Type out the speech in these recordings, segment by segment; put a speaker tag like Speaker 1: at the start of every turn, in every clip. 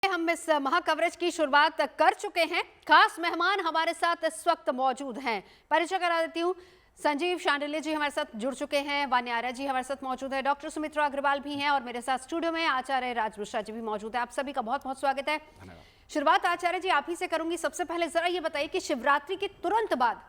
Speaker 1: हम इस महाकवरेज की शुरुआत कर चुके हैं। खास मेहमान हमारे साथ इस वक्त मौजूद हैं। परिचय करा देती हूँ। संजीव शांडिल्य जी हमारे साथ जुड़ चुके हैं, वान्या आर्य जी हमारे साथ मौजूद है, डॉक्टर सुमित्रा अग्रवाल भी हैं और मेरे साथ स्टूडियो में आचार्य राज मिश्रा जी भी मौजूद है। आप सभी का बहुत बहुत स्वागत है। शुरुआत आचार्य जी आप ही से करूंगी। सबसे पहले जरा ये बताइए कि शिवरात्रि के तुरंत बाद,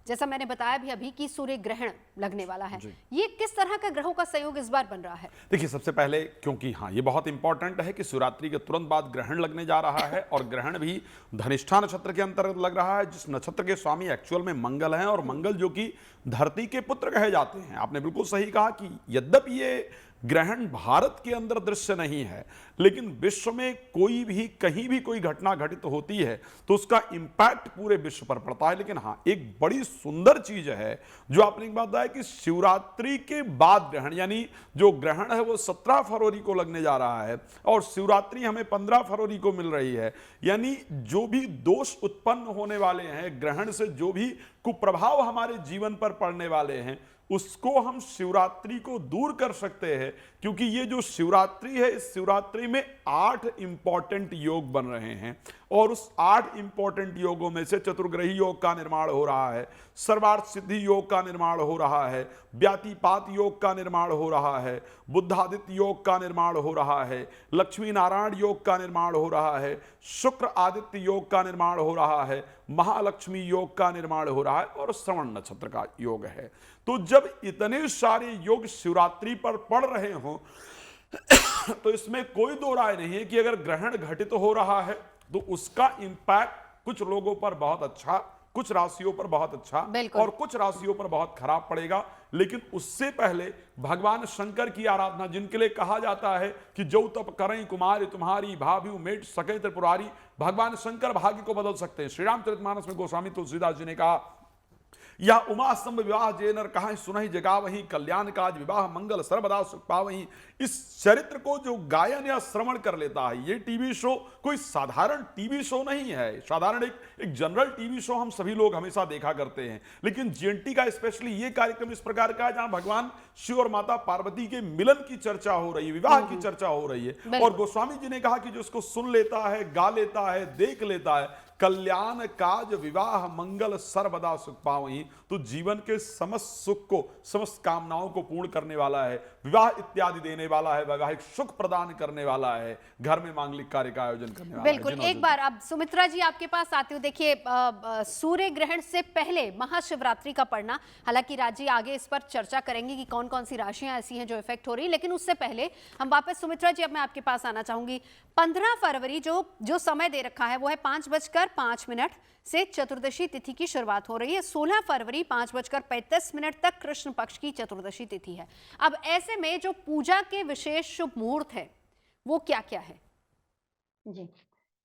Speaker 1: जैसा मैंने बताया भी अभी कि सूर्य ग्रहण लगने वाला है, ये किस तरह का ग्रहों का संयोग इस बार बन रहा है?
Speaker 2: देखिए, सबसे पहले क्योंकि ये बहुत इंपॉर्टेंट है कि शिवरात्रि के तुरंत बाद ग्रहण लगने जा रहा है और ग्रहण भी धनिष्ठा नक्षत्र के अंतर्गत लग रहा है, जिस नक्षत्र के स्वामी एक्चुअल में मंगल हैं और मंगल जो कि धरती के पुत्र कहे जाते हैं। आपने बिल्कुल सही कहा कि यद्यपि ये ग्रहण भारत के अंदर दृश्य नहीं है, लेकिन विश्व में कोई भी कहीं भी कोई घटना घटित होती है तो उसका इंपैक्ट पूरे विश्व पर पड़ता है। लेकिन एक बड़ी सुंदर चीज है जो आपने एक बात बताया कि शिवरात्रि के बाद ग्रहण, यानी जो ग्रहण है वो 17 फरवरी को लगने जा रहा है और शिवरात्रि हमें 15 फरवरी को मिल रही है। यानी जो भी दोष उत्पन्न होने वाले हैं ग्रहण से, जो भी कुप्रभाव हमारे जीवन पर पड़ने वाले हैं, उसको हम शिवरात्रि को दूर कर सकते हैं। क्योंकि ये जो शिवरात्रि है, इस शिवरात्रि में 8 इंपॉर्टेंट योग बन रहे हैं और उस 8 इंपॉर्टेंट योगों में से चतुर्ग्रही योग का निर्माण हो रहा है, सर्वार्थ सिद्धि योग का निर्माण हो रहा है, व्यातिपात योग का निर्माण हो रहा है, बुद्धादित्य योग का निर्माण हो रहा है, लक्ष्मी नारायण योग का निर्माण हो रहा है, शुक्र आदित्य योग का निर्माण हो रहा है, महालक्ष्मी योग का निर्माण हो रहा है और श्रवण नक्षत्र का योग है। तो जब इतने सारे योग शिवरात्रि पर पड़ रहे हों तो इसमें कोई दो राय नहीं है कि अगर ग्रहण घटित हो रहा है तो उसका इंपैक्ट कुछ लोगों पर बहुत अच्छा, कुछ राशियों पर बहुत अच्छा और कुछ राशियों पर बहुत खराब पड़ेगा। लेकिन उससे पहले भगवान शंकर की आराधना, जिनके लिए कहा जाता है कि जो तप करें कुमारी तुम्हारी भाभि मेट सके त्रिपुरारी, भगवान शंकर भाग्य को बदल सकते हैं। श्री रामचरितमानस में गोस्वामी तुलसीदास जी ने कहा, या उमा स्तंभ विवाह जे नर कहां सुनहि जगा वहीं, कल्याण काज विवाह मंगल सर्वदा सुख पावहीं। इस चरित्र को जो गायन या श्रवण कर लेता है, ये टीवी शो कोई साधारण टीवी शो नहीं है, साधारण एक जनरल टीवी शो हम सभी लोग हमेशा देखा करते हैं। लेकिन जीएनटी का स्पेशली ये कार्यक्रम इस प्रकार का है जहां भगवान शिव और माता पार्वती के मिलन की चर्चा हो रही है, विवाह की चर्चा हो रही है। और गोस्वामी जी ने कहा कि जो इसको सुन लेता है, गा लेता है, देख लेता है, कल्याण काज विवाह मंगल सर्वदा सुख पावहीं, तो जीवन के समस्त सुख को, समस्त कामनाओं को पूर्ण करने वाला है, विवाह इत्यादि देने वाला है, वैवाहिक सुख प्रदान करने वाला है, घर में मांगलिक कार्य का आयोजन करने वाला है।
Speaker 1: बिल्कुल। एक बार अब सुमित्रा जी आपके पास आती हूँ। देखिए, सूर्य ग्रहण से पहले महाशिवरात्रि का पड़ना, हालांकि राजी आगे इस पर चर्चा करेंगे कि कौन कौन सी राशियां ऐसी हैं जो इफेक्ट हो रही है, लेकिन उससे पहले हम वापस सुमित्रा जी, अब मैं आपके पास आना चाहूंगी। 15 फरवरी जो समय दे रखा है वो है 5:05 से चतुर्दशी तिथि की शुरुआत हो रही है। 16 फरवरी 5:35 तक कृष्ण पक्ष की चतुर्दशी तिथि है। अब ऐसे में जो पूजा के विशेष शुभ मुहूर्त है वो क्या क्या है?
Speaker 3: जी,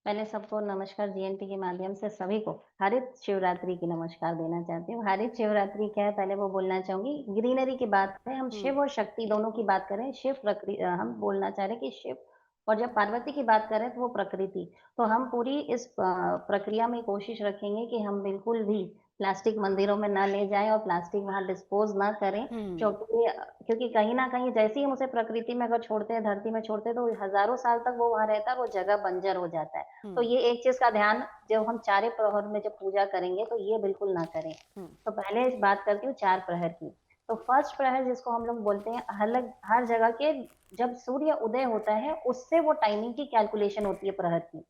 Speaker 3: पहले सबको नमस्कार। जीएनटी के माध्यम से सभी को हरित शिवरात्रि की नमस्कार देना चाहती हूँ। हरित शिवरात्रि क्या है, पहले वो बोलना चाहूंगी। ग्रीनरी की बात करें, हम शिव और शक्ति दोनों की बात करें। हम बोलना चाह रहे हैं कि शिव, और जब पार्वती की बात करें तो वो प्रकृति। तो हम पूरी इस प्रक्रिया में कोशिश रखेंगे कि हम बिल्कुल भी प्लास्टिक मंदिरों में ना ले जाएं और प्लास्टिक वहां डिस्पोज ना करें, क्योंकि कहीं ना कहीं जैसे ही हम उसे प्रकृति में अगर छोड़ते हैं, धरती में छोड़ते हैं, तो हजारों साल तक वो वहां रहता है, वो जगह बंजर हो जाता है। तो ये एक चीज का ध्यान, जब हम चारे प्रहर में जब पूजा करेंगे तो ये बिल्कुल ना करें। तो पहले बात करती हूँ 4 प्रहर की। तो फर्स्ट प्रहर जिसको हम लोग बोलते हैं, हर जगह के जब सूर्य उदय होता है उससे वो टाइमिंग की कैलकुलेशन होती है प्रहर की।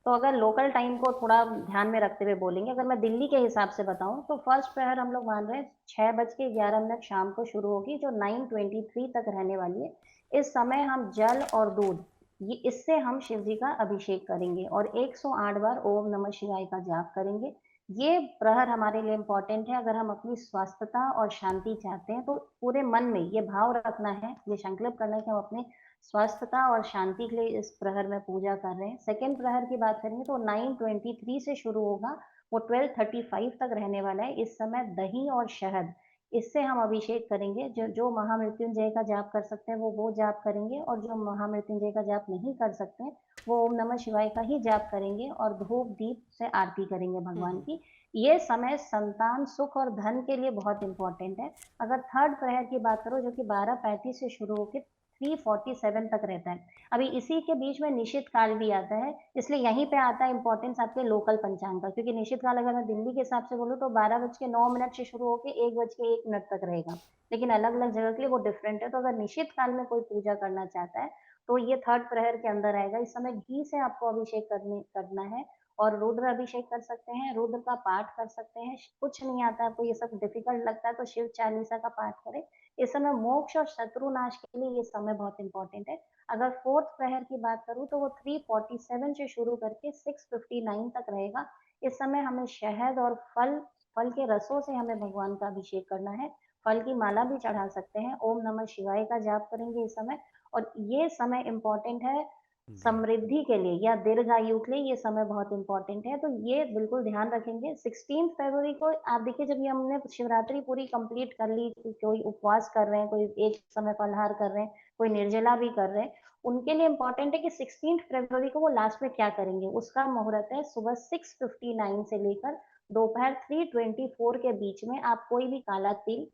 Speaker 3: तो अगर लोकल टाइम को थोड़ा ध्यान में रखते हुए बोलेंगे, अगर मैं दिल्ली के हिसाब से बताऊं तो फर्स्ट प्रहर हम लोग मान रहे हैं 6:11 शाम को शुरू होगी, जो 9:23 तक रहने वाली है। इस समय हम जल और दूध, ये इससे हम शिव जी का अभिषेक करेंगे और 108 बार ओम नमः शिवाय का जाप करेंगे। ये प्रहर हमारे लिए इम्पोर्टेंट है। अगर हम अपनी स्वस्थता और शांति चाहते हैं तो पूरे मन में ये भाव रखना है, ये संकल्प करना है कि हम अपने स्वस्थता और शांति के लिए इस प्रहर में पूजा कर रहे हैं। सेकेंड प्रहर की बात करेंगे तो 9:23 से शुरू होगा, वो 12:35 तक रहने वाला है। इस समय दही और शहद, इससे हम अभिषेक करेंगे। जो महामृत्युंजय का जाप कर सकते हैं वो जाप करेंगे, और जो महामृत्युंजय का जाप नहीं कर सकते हैं वो ओम नमः शिवाय का ही जाप करेंगे और धूप दीप से आरती करेंगे भगवान की। ये समय संतान सुख और धन के लिए बहुत इंपॉर्टेंट है। अगर थर्ड प्रहर की बात करो, जो कि 12:35 से शुरू होकर 3:47 तक रहता है। अभी इसी के बीच में निशित काल भी आता है, इसलिए यहीं पे आता है इम्पोर्टेंस आपके लोकल पंचांग का, क्योंकि निशित काल अगर मैं दिल्ली के हिसाब से बोलूँ तो 12:09 से शुरू होके 1:01 तक रहेगा। लेकिन अलग-अलग जगह के लिए वो डिफरेंट है, तो अगर निशित काल में कोई पूजा करना चाहता है, तो ये 3rd प्रहर के अंदर आएगा। इस समय घी से आपको अभिषेक करना है और रुद्र अभिषेक कर सकते हैं, रुद्र का पाठ कर सकते हैं। कुछ नहीं आता आपको, ये सब डिफिकल्ट लगता है तो शिव चालीसा का पाठ करें। इस समय मोक्ष और शत्रु नाश के लिए ये समय बहुत इंपॉर्टेंट है। अगर 4th प्रहर की बात करूँ तो वो 3:47 से शुरू करके 6:59 तक रहेगा। इस समय हमें शहद और फल के रसों से हमें भगवान का अभिषेक करना है। फल की माला भी चढ़ा सकते हैं। ओम नमः शिवाय का जाप करेंगे इस समय, और ये समय इम्पोर्टेंट है
Speaker 2: जी।
Speaker 3: समृद्धि के लिए या दीर्घायु के लिए। ये समय बहुत इम्पोर्टेंट है, तो ये बिल्कुल ध्यान रखेंगे। 16 फरवरी को आप देखिए, जब ये हमने शिवरात्रि पूरी कंप्लीट कर ली, कोई उपवास कर रहे हैं, कोई एक समय फलाहार कर रहे हैं, कोई निर्जला भी कर रहे हैं, उनके लिए इम्पोर्टेंट है कि 16 फरवरी को वो लास्ट में क्या करेंगे। उसका मुहूर्त है सुबह 6:59 से लेकर दोपहर 3:24 के बीच में। आप कोई भी काला तिल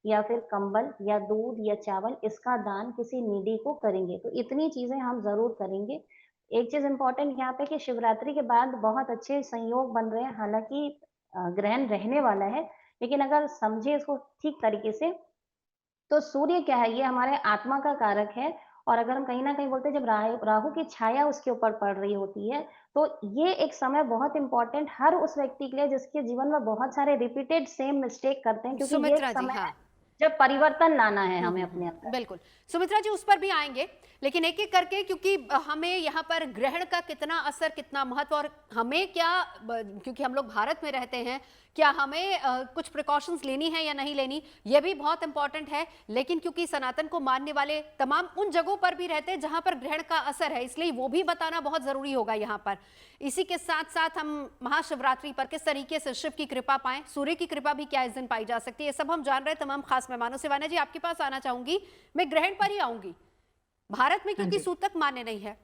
Speaker 3: या फिर कंबल या दूध या चावल, इसका दान किसी नीडी को करेंगे। तो इतनी चीजें हम जरूर करेंगे। एक चीज इम्पोर्टेंट यहाँ पे कि शिवरात्रि के बाद बहुत अच्छे संयोग बन रहे हैं। हालांकि ग्रहण रहने वाला है, लेकिन अगर समझे इसको ठीक तरीके से, तो सूर्य क्या है, ये हमारे आत्मा का कारक है। और अगर हम कहीं ना कहीं बोलते हैं, जब राहु की छाया उसके ऊपर पड़ रही होती है, तो ये एक समय बहुत इंपॉर्टेंट हर उस व्यक्ति के लिए जिसके जीवन में बहुत सारे रिपीटेड सेम मिस्टेक करते हैं, क्योंकि ये एक
Speaker 1: सुमित्रा जी,
Speaker 3: समय
Speaker 1: हाँ।
Speaker 3: है जब परिवर्तन लाना है हमें अपने अंदर।
Speaker 1: बिल्कुल। सुमित्रा जी, उस पर भी आएंगे, लेकिन एक एक करके, क्योंकि हमें यहाँ पर ग्रहण का कितना असर, कितना महत्व, और हमें क्या, क्योंकि हम लोग भारत में रहते हैं, क्या हमें कुछ प्रिकॉशंस लेनी है या नहीं लेनी, यह भी बहुत इंपॉर्टेंट है। लेकिन क्योंकि सनातन को मानने वाले तमाम उन जगहों पर भी रहते हैं जहां पर ग्रहण का असर है, इसलिए वो भी बताना बहुत जरूरी होगा यहाँ पर। इसी के साथ साथ हम महाशिवरात्रि पर किस तरीके से शिव की कृपा पाएं, सूर्य की कृपा भी क्या इस दिन पाई जा सकती है, ये सब हम जान रहे हैं तमाम खास मेहमानों से। वाना जी, आपके पास आना चाहूंगी, मैं ग्रहण पर ही आऊंगी। भारत में
Speaker 4: हाँ
Speaker 1: क्योंकि
Speaker 4: जी,
Speaker 1: सूतक मान्य नहीं है,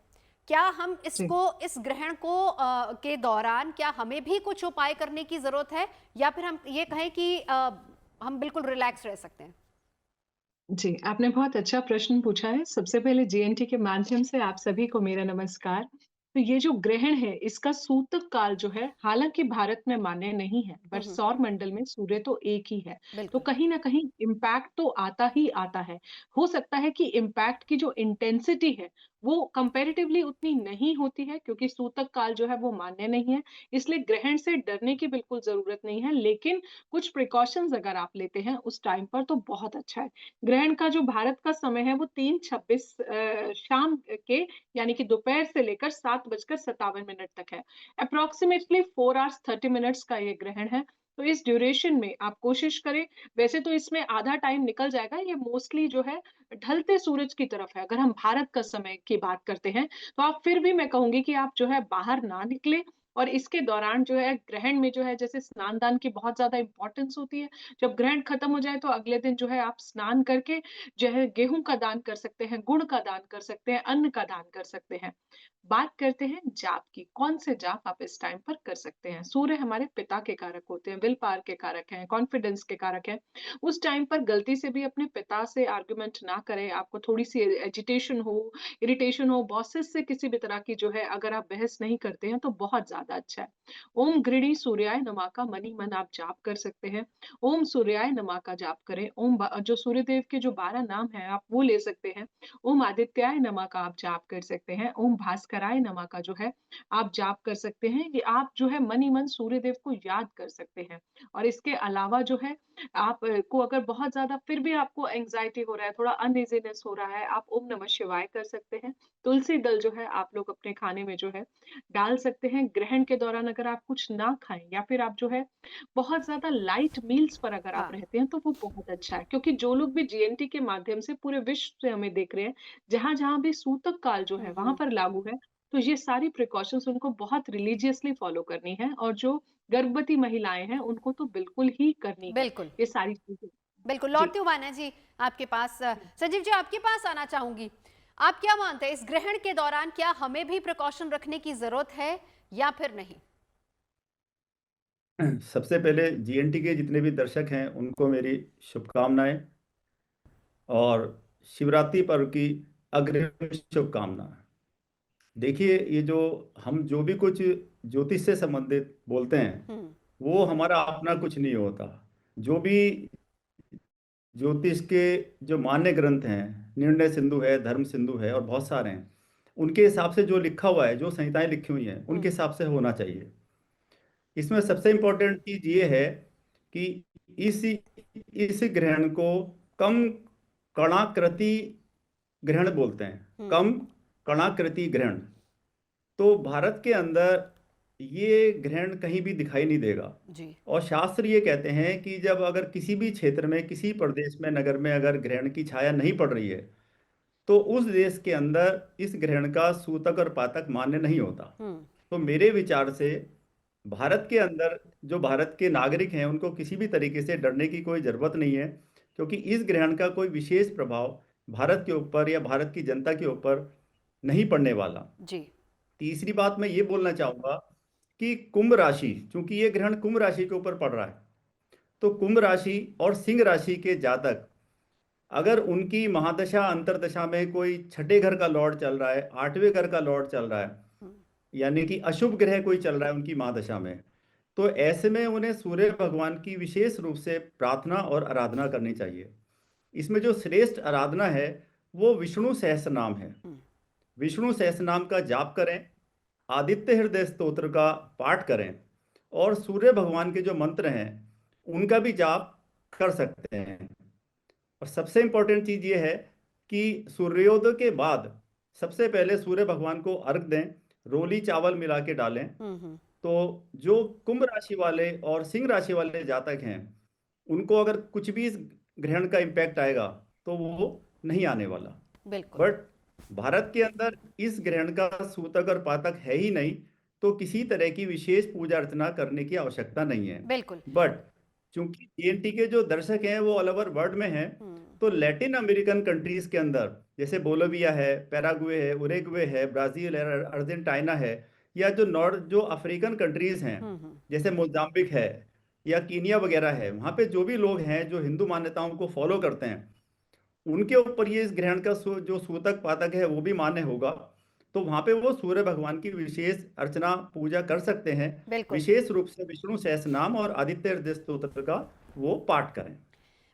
Speaker 1: क्या हम
Speaker 4: जी।
Speaker 1: इसको, इस ग्रहण को के दौरान क्या हमें भी कुछ उपाय करने की जरूरत है, या फिर हम ये कहें कि हम बिल्कुल रिलैक्स रह सकते हैं?
Speaker 4: जी, आपने बहुत अच्छा प्रश्न पूछा है। सबसे पहले जीएनटी के माध्यम से आप सभी को मेरा नमस्कार। तो ये जो ग्रहण है, इसका सूतक काल जो है, हालाँकि भारत में मान्य नहीं है, पर
Speaker 1: हम्म,
Speaker 4: सौर मंडल में सूर्य तो एक ही है। तो
Speaker 1: बिल्कुल।
Speaker 4: कहीं न कहीं इम्पैक्ट तो आता ही आता है। हो सकता है कि इम्पैक्ट की जो इंटेंसिटी है, वो कंपैरेटिवली उतनी नहीं होती है, क्योंकि सूतक काल जो है, वो मान्य नहीं है। इसलिए ग्रहण से डरने की बिल्कुल ज़रूरत नहीं है, लेकिन कुछ प्रिकॉशंस अगर आप लेते हैं उस टाइम पर, तो बहुत अच्छा है। ग्रहण का जो भारत का समय है वो 3:26 शाम के, यानी कि दोपहर से लेकर 7:57 तक है। अप्रॉक्सिमेटली 4 आवर्स 30 मिनट्स का ये ग्रहण है। तो इस ड्यूरेशन में आप कोशिश करें, वैसे तो इसमें आधा टाइम निकल जाएगा, ये मोस्टली जो है ढलते सूरज की तरफ है। अगर हम भारत का समय की बात करते हैं, तो आप फिर भी मैं कहूँगी कि आप जो है बाहर ना निकलें, और इसके दौरान जो है ग्रहण में जो है जैसे स्नान-दान की बहुत ज़्यादा इम्पोर्टेंस होती है। जब ग्रहण खत्म हो जाए तो अगले दिन जो है आप स्नान करके जो है गेहूँ का दान कर सकते हैं, गुड़ का दान कर सकते हैं, अन्न का दान कर सकते हैं। बात करते हैं जाप की, कौन से जाप आप इस टाइम पर कर सकते हैं? सूर्य हमारे पिता के कारक होते हैं, विल पावर के कारक हैं, कॉन्फिडेंस के कारक हैं। उस टाइम पर गलती से भी अपने पिता से आर्गुमेंट ना करें, आपको थोड़ी-सी एजिटेशन हो, इरिटेशन हो, बॉसेस से किसी भी तरह की जो है अगर आप बहस नहीं करते हैं तो बहुत ज़्यादा अच्छा है। ओम गृणी सूर्याय नमः का मनी-मन आप जाप कर सकते हैं। ओम सूर्याय नमः का जाप करें। ओम जो सूर्यदेव के जो 12 नाम हैं आप वो ले सकते हैं। ओम आदित्याय नमः का आप जाप कर सकते हैं। ओम भास्कराय नमः का जो है आप जाप कर सकते हैं। ये आप जो है मन ही मन सूर्यदेव को याद कर सकते हैं। और इसके अलावा जो है आप को अगर बहुत ज़्यादा फिर भी आपको एंग्ज़ायटी हो रहा है, थोड़ा अनईज़ीनेस हो रहा है, आप ओम नमः शिवाय कर सकते हैं। तुलसी दल जो है आप लोग अपने खाने में जो है डाल सकते हैं। ग्रहण के दौरान अगर आप कुछ ना खाएँ या फिर आप जो है बहुत ज़्यादा लाइट मील्स पर अगर आप
Speaker 1: हाँ।
Speaker 4: रहते हैं, तो वो बहुत अच्छा है। क्योंकि जो लोग भी जीएनटी के माध्यम से पूरे विश्व से हमें देख रहे हैं, जहाँ-जहाँ भी सूतक काल जो है, वहाँ पर लागू है, तो ये सारी प्रिकॉशंस उनको बहुत रिलीजियसली फॉलो करनी है, और जो गर्भवती महिलाएँ हैं, उनको तो बिल्कुल ही करनी है,
Speaker 1: बिल्कुल।
Speaker 4: ये सारी चीज़ें।
Speaker 1: बिल्कुल,
Speaker 4: जी।
Speaker 1: लौटती हूँ वाना जी आपके पास। संजीव जी, आपके पास आना चाहूंगी। आप क्या मानते हैं, इस ग्रहण के दौरान क्या हमें भी प्रिकॉशन रखने की जरूरत है या फिर नहीं?
Speaker 5: सबसे पहले जीएनटी के जितने भी दर्शक हैं उनको मेरी शुभकामनाएं, और शिवरात्रि पर्व की अग्रिम शुभकामना। देखिए, ये जो हम जो भी कुछ ज्योतिष से संबंधित बोलते हैं, वो हमारा अपना कुछ नहीं होता। जो भी ज्योतिष के जो मान्य ग्रंथ हैं, निर्णय सिंधु है, धर्म सिंधु है और बहुत सारे हैं, उनके हिसाब से जो लिखा हुआ है, जो संहिताएं लिखी हुई हैं, उनके हिसाब से होना चाहिए। इसमें सबसे इम्पोर्टेंट चीज ये है कि इस इस ग्रहण को कम कणाकृति ग्रहण बोलते हैं, कम कणाकृति ग्रहण। तो भारत के अंदर ये ग्रहण कहीं भी दिखाई नहीं देगा।
Speaker 1: जी।
Speaker 5: और शास्त्र ये कहते हैं कि जब अगर किसी भी क्षेत्र में, किसी प्रदेश में, नगर में अगर ग्रहण की छाया नहीं पड़ रही है, तो उस देश के अंदर इस ग्रहण का सूतक और पातक मान्य नहीं होता। तो मेरे विचार से भारत के अंदर जो भारत के नागरिक हैं, उनको किसी भी तरीके से डरने की कोई जरूरत नहीं है, क्योंकि इस ग्रहण का कोई विशेष प्रभाव भारत के ऊपर या भारत की जनता के ऊपर नहीं पड़ने वाला।
Speaker 1: जी।
Speaker 5: तीसरी बात मैं ये बोलना चाहूंगा कि कुंभ राशि, चूंकि ये ग्रहण कुंभ राशि के ऊपर पड़ रहा है, तो कुंभ राशि और सिंह राशि के जातक, अगर उनकी महादशा अंतरदशा में कोई छठे घर का लॉर्ड चल रहा है, आठवें घर का लॉर्ड चल रहा है, यानी कि अशुभ ग्रह कोई चल रहा है उनकी महादशा में, तो ऐसे में उन्हें सूर्य भगवान की विशेष रूप से प्रार्थना और आराधना करनी चाहिए। इसमें जो श्रेष्ठ आराधना है वो विष्णु सहस्त्र नाम है। विष्णु सहस्त्र नाम का जाप करें, आदित्य हृदय स्तोत्र का पाठ करें और सूर्य भगवान के जो मंत्र हैं उनका भी जाप कर सकते हैं। और सबसे इंपॉर्टेंट चीज ये है कि सूर्योदय के बाद सबसे पहले सूर्य भगवान को अर्घ दें, रोली चावल मिला के डालें। तो जो कुंभ राशि वाले और सिंह राशि वाले जातक हैं, उनको अगर कुछ भी इस ग्रहण का इम्पैक्ट आएगा तो वो नहीं आने वाला।
Speaker 1: बिल्कुल।
Speaker 5: बट भारत के अंदर इस ग्रहण का सूतक और पातक है ही नहीं, तो किसी तरह की विशेष पूजा अर्चना करने की आवश्यकता नहीं है।
Speaker 1: बिल्कुल।
Speaker 5: बट चूंकि TNT के जो दर्शक हैं वो ऑल ओवर वर्ल्ड में हैं, तो लैटिन अमेरिकन कंट्रीज के अंदर जैसे बोलोविया है, पैराग्वे है, उरुग्वे है, ब्राजील है, अर्जेंटीना है, या जो अफ्रीकन कंट्रीज हैं जैसे मोजाम्बिक है या कीनिया वगैरह है, वहाँ पे जो भी लोग हैं जो हिंदू मान्यताओं को फॉलो करते हैं, उनके ऊपर ये इस ग्रहण का जो सूतक पातक है वो भी मान्य होगा। तो वहां पे वो सूर्य भगवान की विशेष अर्चना पूजा कर सकते हैं।
Speaker 1: बिल्कुल।
Speaker 5: विशेष रूप से विष्णु सहस्त्र नाम और आदित्य हृदय स्तोत्र का वो पाठ करें।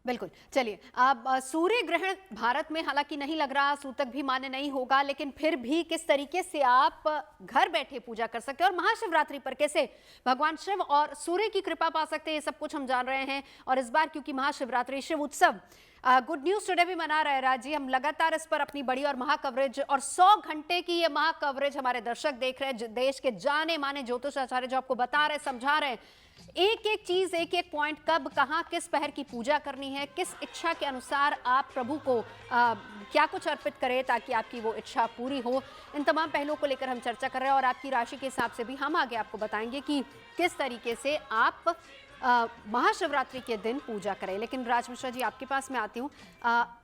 Speaker 1: बिल्कुल। चलिए, अब सूर्य ग्रहण भारत में हालांकि नहीं लग रहा, सूतक भी मान्य नहीं होगा, लेकिन फिर भी किस तरीके से आप घर बैठे पूजा कर सकते हैं और महाशिवरात्रि पर कैसे भगवान शिव और सूर्य की कृपा पा सकते हैं, ये सब कुछ हम जान रहे हैं। और इस बार क्योंकि महाशिवरात्रि शिव उत्सव गुड न्यूज टुडे भी मना रहे राज जी, हम लगातार इस पर अपनी बड़ी और महा कवरेज और 100 घंटे की ये महा कवरेज हमारे दर्शक देख रहे हैं, देश के जाने माने ज्योतिष आचार्य जो आपको बता रहे, समझा रहे हैं एक एक चीज, एक एक पॉइंट, कब कहां किस पहर की पूजा करनी है, किस इच्छा के अनुसार आप प्रभु को क्या कुछ अर्पित करें ताकि आपकी वो इच्छा पूरी हो। इन तमाम पहलुओं को लेकर हम चर्चा कर रहे हैं और आपकी राशि के हिसाब से भी हम आगे आपको बताएंगे कि किस तरीके से आप महाशिवरात्रि के दिन पूजा करें। लेकिन राज मिश्रा जी, आपके पास मैं आती हूँ।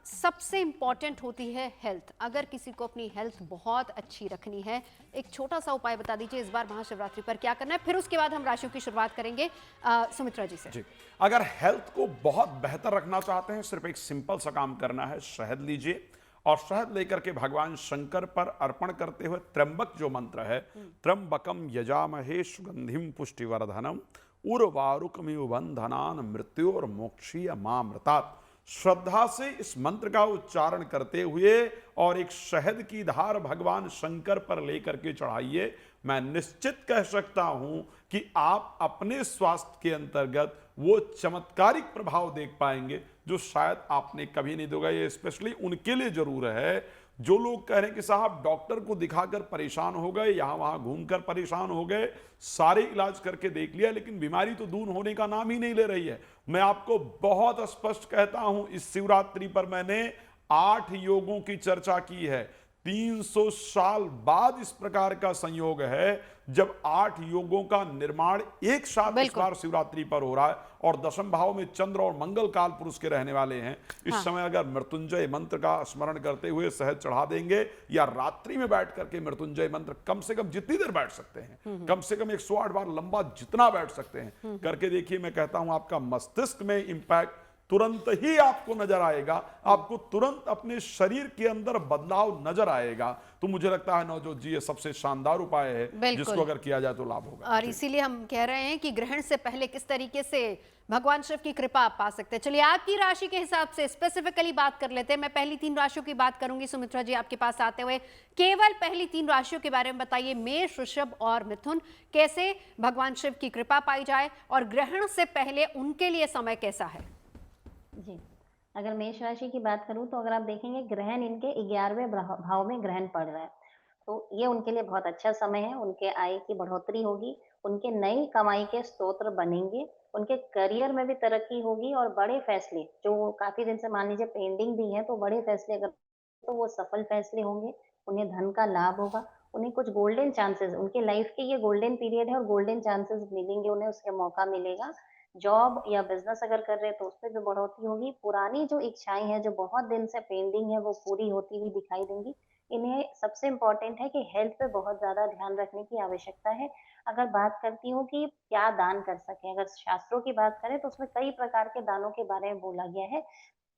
Speaker 1: सबसे इंपॉर्टेंट होती है हेल्थ। अगर किसी को अपनी हेल्थ बहुत अच्छी रखनी है, एक छोटा सा उपाय बता दीजिए इस बार महाशिवरात्रि पर क्या करना है, फिर उसके बाद हम राशियों की शुरुआत करेंगे सुमित्रा जी से।
Speaker 2: जी, अगर हेल्थ को बहुत बेहतर रखना चाहते हैं, सिर्फ एक सिंपल सा काम करना है, शहद लीजिए और शहद लेकर के भगवान शंकर पर अर्पण करते हुए त्र्यंबक जो मंत्र है, त्र्यंबकम यजामहे सुगंधिम पुष्टिवर्धनम उर्वारुकमिव बंधनान मृत्योर मोक्षीय मामृतात्, श्रद्धा से इस मंत्र का उच्चारण करते हुए और एक शहद की धार भगवान शंकर पर लेकर के चढ़ाइए। मैं निश्चित कह सकता हूं कि आप अपने स्वास्थ्य के अंतर्गत वो चमत्कारिक प्रभाव देख पाएंगे जो शायद आपने कभी नहीं देखा। ये स्पेशली उनके लिए जरूर है जो लोग कह रहे हैं कि साहब डॉक्टर को दिखाकर परेशान हो गए, यहां वहां घूमकर परेशान हो गए, सारे इलाज करके देख लिया, लेकिन बीमारी तो दूर होने का नाम ही नहीं ले रही है। मैं आपको बहुत स्पष्ट कहता हूं, इस शिवरात्रि पर मैंने 8 योगों की चर्चा की है। 300 साल बाद इस प्रकार का संयोग है जब 8 योगों का निर्माण एक साथ इस बार शिवरात्रि पर हो रहा है और दशम भाव में चंद्र और मंगल काल पुरुष के रहने वाले हैं। इस समय अगर मृत्युंजय मंत्र का स्मरण करते हुए शहद चढ़ा देंगे या रात्रि में बैठ करके मृत्युंजय मंत्र कम से कम जितनी देर बैठ सकते हैं, कम से कम 108 बार लंबा जितना बैठ सकते हैं करके देखिए, मैं कहता हूं आपका मस्तिष्क में इंपैक्ट तुरंत ही आपको नजर आएगा, आपको तुरंत अपने शरीर के अंदर बदलाव नजर आएगा। तो मुझे लगता है नवजोत जी, ये सबसे शानदार उपाय है
Speaker 1: बिल्कुल।
Speaker 2: जिसको अगर किया जाए तो लाभ होगा।
Speaker 1: और इसीलिए हम कह रहे हैं कि ग्रहण से पहले किस तरीके से भगवान शिव की कृपा आप पा सकते हैं। चलिए आपकी राशि के हिसाब से स्पेसिफिकली बात कर लेते हैं। मैं पहली 3 राशियों की बात करूंगी। सुमित्रा जी, आपके पास आते हुए केवल पहली 3 राशियों के बारे में बताइए, मेष, वृषभ और मिथुन, कैसे भगवान शिव की कृपा पाई जाए और ग्रहण से पहले उनके लिए समय कैसा है?
Speaker 3: जी, अगर मेष राशि की बात करूं तो अगर आप देखेंगे ग्रहण इनके 11वें भाव में ग्रहण पड़ रहा है, तो ये उनके लिए बहुत अच्छा समय है। उनके आय की बढ़ोतरी होगी, उनके नई कमाई के स्रोत बनेंगे, उनके करियर में भी तरक्की होगी और बड़े फैसले जो काफी दिन से मान लीजिए पेंडिंग भी हैं, तो बड़े फैसले अगर तो वो सफल फैसले होंगे, उन्हें धन का लाभ होगा, उन्हें कुछ गोल्डन चांसेस, उनके लाइफ के ये गोल्डन पीरियड है और गोल्डन चांसेस मिलेंगे, उन्हें उसका मौका मिलेगा। जॉब या बिजनेस अगर कर रहे हैं तो उसमें भी बढ़ोतरी होगी। पुरानी जो इच्छाएं हैं जो बहुत दिन से पेंडिंग है वो पूरी होती हुई दिखाई देंगी। इन्हें सबसे इम्पोर्टेंट है कि हेल्थ पे बहुत ज़्यादा ध्यान रखने की आवश्यकता है। अगर बात करती हूँ कि क्या दान कर सकें, अगर शास्त्रों की बात करें तो उसमें कई प्रकार के दानों के बारे में बोला गया है।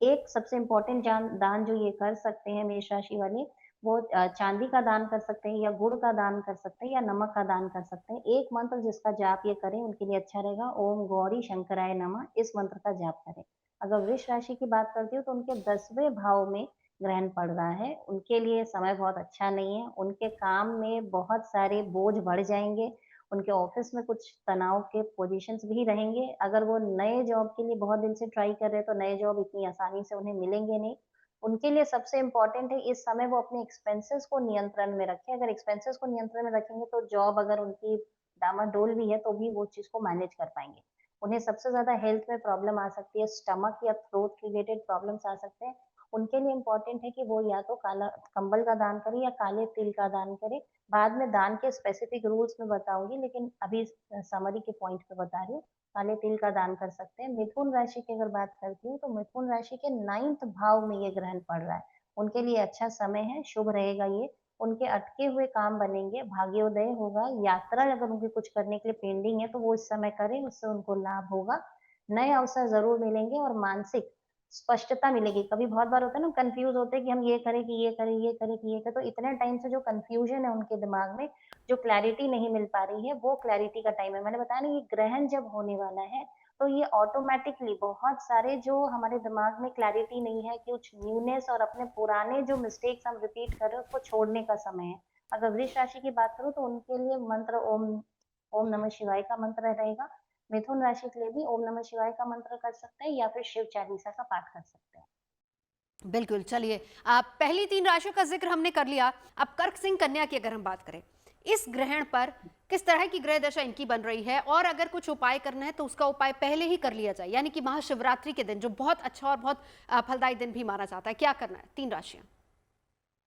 Speaker 3: एक सबसे इम्पोर्टेंट दान जो ये कर सकते हैं मेष राशि वाले, वो चांदी का दान कर सकते हैं या गुड़ का दान कर सकते हैं या नमक का दान कर सकते हैं। एक मंत्र जिसका जाप ये करें उनके लिए अच्छा रहेगा, ओम गौरी शंकराय नमः, इस मंत्र का जाप करें। अगर वृष राशि की बात करती हूँ तो उनके 10वें भाव में ग्रहण पड़ रहा है, उनके लिए समय बहुत अच्छा नहीं है। उनके काम में बहुत सारे बोझ बढ़ जाएंगे, उनके ऑफिस में कुछ तनाव के पोजीशंस भी रहेंगे। अगर वो नए जॉब के लिए बहुत दिन से ट्राई कर रहे हैं तो नए जॉब इतनी आसानी से उन्हें मिलेंगे नहीं। उनके लिए सबसे इम्पोर्टेंट है इस समय वो अपने एक्सपेंसेस को नियंत्रण में रखें। अगर एक्सपेंसेस को नियंत्रण में रखेंगे तो जॉब अगर उनकी डामाडोल भी है तो भी वो चीज़ को मैनेज कर पाएँगे। उन्हें सबसे ज़्यादा हेल्थ में प्रॉब्लम आ सकती है, स्टमक या थ्रोट रिलेटेड प्रॉब्लम्स आ सकते हैं। उनके लिए इम्पोर्टेंट है कि वो या तो काला कंबल का दान करें या काले तिल का दान करें। बाद में दान के स्पेसिफिक रूल्स मैं बताऊँगी, लेकिन अभी समरी के पॉइंट पे बता रही हूँ। काले तिल का दान कर सकते हैं। मिथुन राशि की अगर बात करती हूँ तो मिथुन राशि के 9th भाव में ये ग्रहण पड़ रहा है। उनके लिए अच्छा समय है, शुभ रहेगा ये। उनके अटके हुए काम बनेंगे, भाग्योदय होगा। यात्रा अगर उनके कुछ करने के लिए पेंडिंग है तो वो इस समय करें, उससे उनको लाभ होगा। नए अवसर ज़रूर मिलेंगे और मानसिक स्पष्टता मिलेगी। कभी बहुत बार होता है ना, कन्फ्यूज़ होते हैं कि हम ये करें कि ये करें, ये करें कि ये करें। तो इतने टाइम से जो कन्फ्यूजन है उनके दिमाग में, जो क्लैरिटी नहीं मिल पा रही है, वो क्लैरिटी का टाइम है। मैंने बताया ना, ये ग्रहण जब होने वाला है तो ये ऑटोमेटिकली बहुत सारे जो हमारे दिमाग में क्लैरिटी नहीं है, कुछ न्यूनेस और अपने पुराने जो मिस्टेक्स हम रिपीट कर रहे हैं उसको छोड़ने का समय है। अगर वृष राशि की बात करूँ तो उनके लिए मंत्र ओम ओम नमः शिवाय का मंत्र रहेगा। मिथुन राशि के लिए भी ओम नमः शिवाय का मंत्र कर सकते हैं या फिर शिव चालीसा का पाठ कर सकते हैं।
Speaker 1: बिल्कुल। चलिए, आप पहली 3 राशियों का जिक्र हमने कर लिया। अब कर्क सिंह कन्या की अगर हम बात करें, इस ग्रहण पर किस तरह की ग्रह दशा इनकी बन रही है और अगर कुछ उपाय करना है तो उसका उपाय पहले ही कर लिया जाए, यानी कि महाशिवरात्रि के दिन, जो बहुत अच्छा और बहुत फलदायी दिन भी माना जाता है, क्या करना है? 3 राशियां।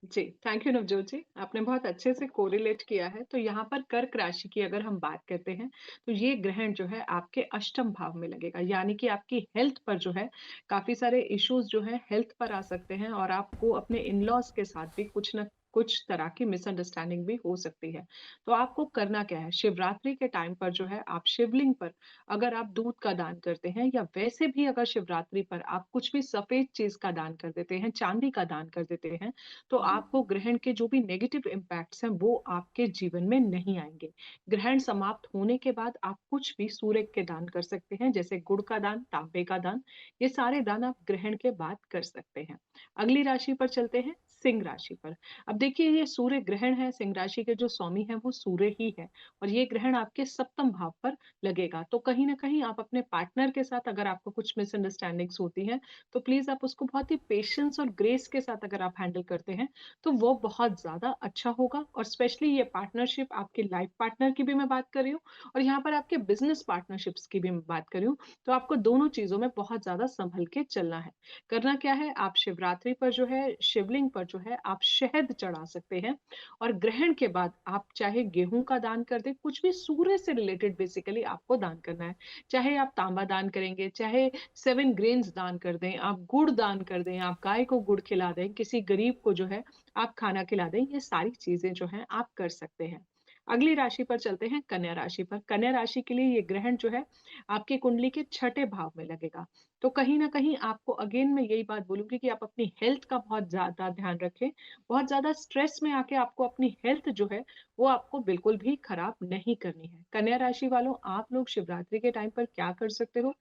Speaker 4: जी, थैंक यू नवजोत जी। आपने बहुत अच्छे से कोरिलेट किया है। तो यहाँ पर कर्क राशि की अगर हम बात करते हैं, तो ये ग्रहण जो है आपके अष्टम भाव में लगेगा, यानी कि आपकी हेल्थ पर जो है काफ़ी सारे इश्यूज़ जो हैं हेल्थ पर आ सकते हैं और आपको अपने इन-लॉज़ के साथ भी कुछ न कुछ तरह की मिसअंडरस्टैंडिंग भी हो सकती है। तो आपको करना क्या है, शिवरात्रि के टाइम पर जो है आप शिवलिंग पर अगर आप दूध का दान करते हैं या वैसे भी अगर शिवरात्रि पर आप कुछ भी सफ़ेद चीज़ का दान कर देते हैं, चांदी का दान कर देते हैं, तो आपको ग्रहण के जो भी नेगेटिव इम्पैक्ट्स हैं वो आपके जीवन में नहीं आएँगे। ग्रहण समाप्त होने के बाद आप कुछ भी सूर्य के दान कर सकते हैं, जैसे गुड़ का दान, तांबे का दान, ये सारे दान आप ग्रहण के बाद कर सकते हैं। अगली राशि पर चलते हैं, सिंह राशि पर। अब देखिए ये सूर्य ग्रहण है, सिंह राशि के जो स्वामी हैं वो सूर्य ही है और ये ग्रहण आपके सप्तम भाव पर लगेगा। तो कहीं न कहीं आप अपने पार्टनर के साथ अगर आपको कुछ मिसअंडरस्टैंडिंग्स होती हैं, तो प्लीज़ आप उसको बहुत ही पेशेंस और ग्रेस के साथ अगर आप हैंडल करते हैं, तो वो बहुत ज़्यादा अच्छा होगा और स्पेशली ये पार्टनरशिप आपके लाइफ पार्टनर की भी मैं बात कर रही हूँ और यहाँ पर आपके बिज़नेस पार्टनरशिप्स की भी मैं बात कर रही हूँ, तो आपको दोनों चीज़ों में बहुत ज़्यादा सँभल के चलना है। करना क्या है, आप शिवरात्रि पर जो है शिवलिंग पर जो है आप शहद चढ़ा सकते हैं और ग्रहण के बाद आप चाहे गेहूँ का दान कर दें, कुछ भी सूर्य से रिलेटेड बेसिकली आपको दान करना है। चाहे आप तांबा दान करेंगे, चाहे 7 ग्रेन्स दान कर दें, आप गुड़ दान कर दें, आप गाय को गुड़ खिला दें, किसी गरीब को जो है आप खाना खिला दें, ये सारी चीज़ें जो हैं आप कर सकते हैं। अगली राशि पर चलते हैं, कन्या राशि पर। कन्या राशि के लिए ये ग्रहण जो है आपकी कुंडली के छठे भाव में लगेगा। तो कहीं न कहीं आपको अगेन मैं यही बात बोलूँगी कि आप अपनी हेल्थ का बहुत ज़्यादा ध्यान रखें। बहुत ज़्यादा स्ट्रेस में आके आपको अपनी हेल्थ जो है, वो आपको बिल्कुल भी खराब नहीं करनी है। कन्या राशि वालों, आप लोग शिवरात्रि के टाइम पर क्या कर सकते हो?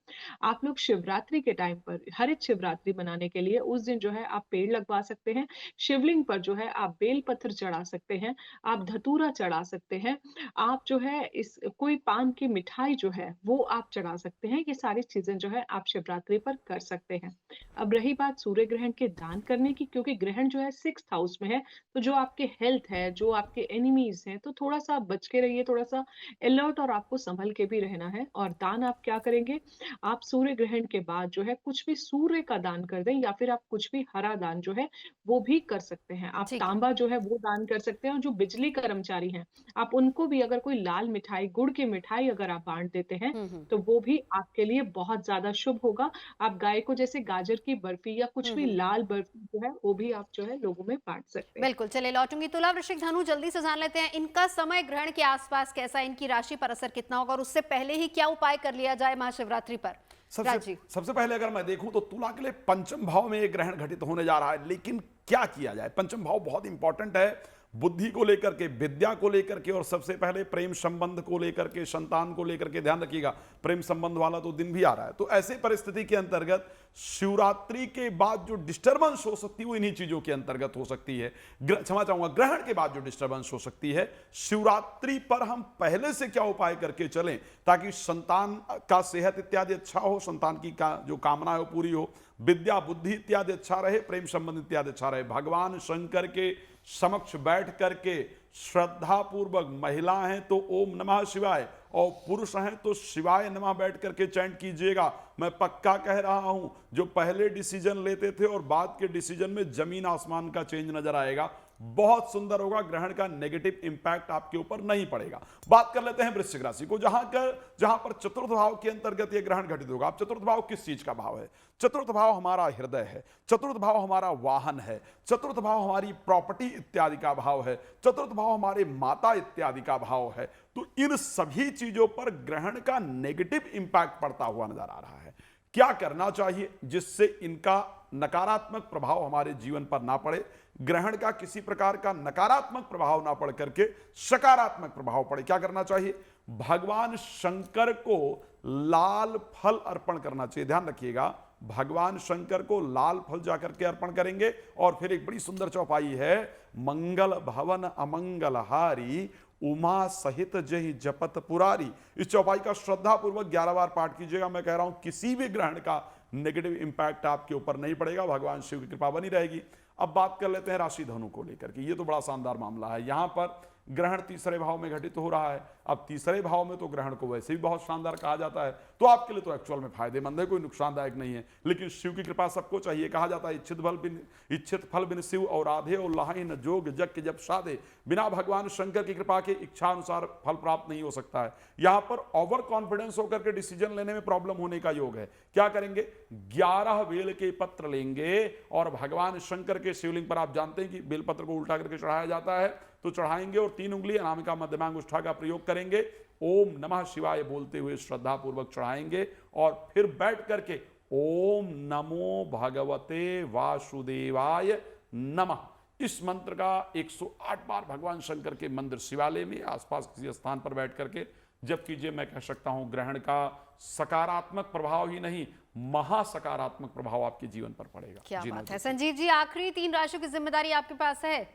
Speaker 4: आप लोग शिवरात्रि के टाइम पर हरित शिवरात्रि मनाने के लिए उस दिन जो है आप पेड़ लगवा सकते हैं। शिवलिंग पर जो है आप बेल पत्र चढ़ा सकते हैं, आप धतूरा चढ़ा सकते हैं। आप जो है इस कोई पान की मिठाई जो है वो आप चढ़ा सकते हैं। ये सारी चीज़ें जो है आप शिवरात्रि पर कर सकते हैं। अब रही बात सूर्य ग्रहण के दान करने की, क्योंकि ग्रहण जो है 6th हाउस में है, तो जो आपके हेल्थ है, जो आपके एनिमीज़ हैं, तो थोड़ा-सा बच के रहिए, थोड़ा-सा अलर्ट और आपको सँभल के भी रहना है। और दान आप क्या करेंगे? आप सूर्य ग्रहण के बाद जो है कुछ भी सूर्य का दान कर दें, या फिर आप कुछ भी हरा दान जो है वो भी कर सकते हैं। आप
Speaker 1: ठीक है।
Speaker 4: तांबा जो है वो दान कर सकते हैं, और जो बिजली कर्मचारी हैं, आप उनको भी अगर कोई लाल मिठाई, गुड़ की मिठाई अगर आप बाँट देते हैं,
Speaker 1: हम्म।
Speaker 4: तो वो भी आपके लिए बहुत ज़्यादा शुभ होगा। आप गाय को जैसे गाजर की बर्फी या कुछ भी
Speaker 1: हम्म।
Speaker 4: लाल बर्फी जो है, वो भी आप जो है लोगों में बाँट सकते हैं।
Speaker 1: बिल्कुल, चलिए लौटूंगी। तुला, वृश्चिक, धनु जल्दी से जान लेते हैं इनका समय ग्रहण के आसपास कैसा है, इनकी राशि पर असर कितना होगा और उससे पहले ही क्या उपाय कर लिया जाए महाशिवरात्रि पर। राज
Speaker 2: सबसे
Speaker 1: जी।
Speaker 2: सबसे पहले अगर मैं देखूं तो तुला के लिए पंचम भाव में एक ग्रहण घटित होने जा रहा है, लेकिन क्या किया जाए? पंचम भाव बहुत इंपॉर्टेंट है, बुद्धि को लेकर के, विद्या को लेकर के, और सबसे पहले प्रेम संबंध को लेकर के, संतान को लेकर के। ध्यान रखिएगा, प्रेम संबंध वाला तो दिन भी आ रहा है। तो ऐसे परिस्थिति के अंतर्गत शिवरात्रि के बाद जो डिस्टर्बेंस हो सकती है वो इन्हीं चीजों के अंतर्गत हो सकती है। क्षमा चाहूंगा, ग्रहण के बाद जो डिस्टर्बेंस हो सकती है, शिवरात्रि पर हम पहले से क्या उपाय करके चलें ताकि संतान का सेहत इत्यादि अच्छा हो, संतान की जो कामना है वो पूरी हो, विद्या बुद्धि इत्यादि अच्छा रहे, प्रेम संबंध इत्यादि अच्छा रहे। भगवान शंकर के समक्ष बैठ करके श्रद्धा पूर्वक, महिला हैं तो ओम नमः शिवाय और पुरुष हैं तो शिवाय नमः बैठ करके चैंट कीजिएगा। मैं पक्का कह रहा हूं, जो पहले डिसीजन लेते थे और बाद के डिसीजन में जमीन आसमान का चेंज नजर आएगा। बहुत सुंदर होगा, ग्रहण का नेगेटिव इंपैक्ट आपके ऊपर नहीं पड़ेगा। बात कर लेते हैं वृश्चिक राशि को, जहां पर चतुर्थ भाव के अंतर्गत यह ग्रहण घटित होगा। अब चतुर्थ भाव किस चीज का भाव है? चतुर्थ भाव हमारा हृदय है, चतुर्थ भाव हमारा वाहन है, चतुर्थ भाव हमारी प्रॉपर्टी इत्यादि का भाव है, चतुर्थ भाव हमारे माता इत्यादि का भाव है। तो इन सभी चीजों पर ग्रहण का नेगेटिव इंपैक्ट पड़ता हुआ नजर आ रहा है। क्या करना चाहिए जिससे इनका नकारात्मक प्रभाव हमारे जीवन पर ना पड़े, ग्रहण का किसी प्रकार का नकारात्मक प्रभाव ना पड़ करके सकारात्मक प्रभाव पड़े? क्या करना चाहिए? भगवान शंकर को लाल फल अर्पण करना चाहिए। ध्यान रखिएगा, भगवान शंकर को लाल फल जाकर के अर्पण करेंगे। और फिर एक बड़ी सुंदर चौपाई है, मंगल भवन अमंगल हारी उमा सहित जहि जपत पुरारी। इस चौपाई का श्रद्धा पूर्वक 11 बार पाठ कीजिएगा। मैं कह रहा हूं किसी भी ग्रहण का नेगेटिव इंपैक्ट आपके ऊपर नहीं पड़ेगा, भगवान शिव की कृपा बनी रहेगी। अब बात कर लेते हैं राशि धनु को लेकर के। ये तो बड़ा शानदार मामला है। यहां पर ग्रहण तीसरे भाव में घटित हो रहा है। अब तीसरे भाव में तो ग्रहण को वैसे भी बहुत शानदार कहा जाता है, तो आपके लिए तो एक्चुअल में फायदेमंद है, कोई नुकसानदायक नहीं है। लेकिन शिव की कृपा सबको चाहिए। कहा जाता है इच्छित फल बिन शिव और राधे और लाहि न जोग जग के जब साधे। बिना भगवान शंकर की कृपा के इच्छा अनुसार फल प्राप्त नहीं हो सकता है। यहां पर ओवर कॉन्फिडेंस होकर के डिसीजन लेने में प्रॉब्लम होने का योग है। क्या करेंगे? 11 बेल के पत्र लेंगे और भगवान शंकर के शिवलिंग पर, आप जानते हैं कि बेलपत्र को उल्टा करके चढ़ाया जाता है, तो चढ़ाएंगे और 3 उंगली अनामिका मध्यमा अंगुष्ठा का प्रयोग करेंगे, ओम नमः शिवाय बोलते हुए श्रद्धा पूर्वक चढ़ाएंगे और फिर बैठ करके ओम नमो भगवते वासुदेवाय नमः इस मंत्र का 108 बार भगवान शंकर के मंदिर, शिवालय में, आसपास किसी स्थान पर बैठ करके जब कीजिए। मैं कह सकता हूं ग्रहण का सकारात्मक प्रभाव ही नहीं, महासकारात्मक प्रभाव आपके जीवन पर पड़ेगा।
Speaker 1: क्या
Speaker 2: जी
Speaker 1: बात है।
Speaker 2: नजर।
Speaker 1: संजीव जी, आखिरी 3 राशियों की जिम्मेदारी आपके पास है,